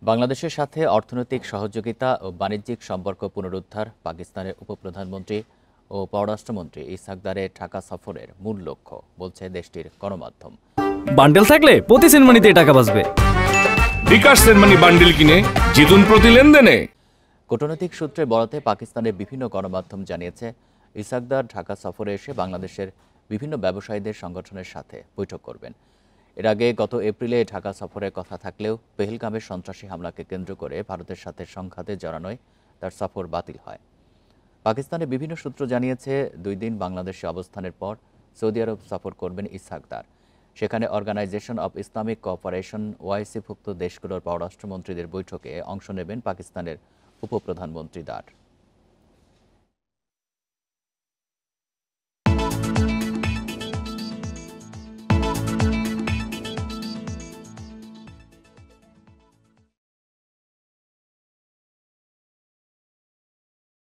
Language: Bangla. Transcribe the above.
বাংলাদেশের সাথে অর্থনৈতিক সহযোগিতা ও বাণিজ্যিক সম্পর্ক পুনরুদ্ধার পাকিস্তানের উপপ্রধানমন্ত্রী ও পররাষ্ট্রমন্ত্রী ইসহাক দারের ঢাকা সফরের মূল লক্ষ্য, বলছে দেশটির গণমাধ্যম। বান্ডেল থাকলে প্রতি সেনমানিতে টাকা বাঁচবে। বিকাশ সেনমানি বান্ডেল কিনে জিতুন প্রতি লেনদেনে। কূটনৈতিক সূত্রে বরাতে পাকিস্তানের বিভিন্ন গণমাধ্যম জানিয়েছে, ইসহাক দার ঢাকা সফরে এসে বাংলাদেশের বিভিন্ন ব্যবসায়ীদের সংগঠনের সাথে বৈঠক করবেন। এর আগে গত এপ্রিলে ঢাকা সফরের কথা থাকলেও পেহেলগামের সন্ত্রাসী হামলাকে কেন্দ্র করে ভারতের সাথে সংঘাতে জড়ানোয় তার সফর বাতিল হয়। পাকিস্তানের বিভিন্ন সূত্র জানিয়েছে, 2 দিন বাংলাদেশে অবস্থানের পর সৌদি আরব সফর করবেন ইসহাক দার। সেখানে অর্গানাইজেশন অব ইসলামিক কোঅপারেশন ওআইসিভুক্ত দেশগুলোর পররাষ্ট্রমন্ত্রীদের বৈঠকে অংশ নেবেন পাকিস্তানের উপপ্রধানমন্ত্রী দার।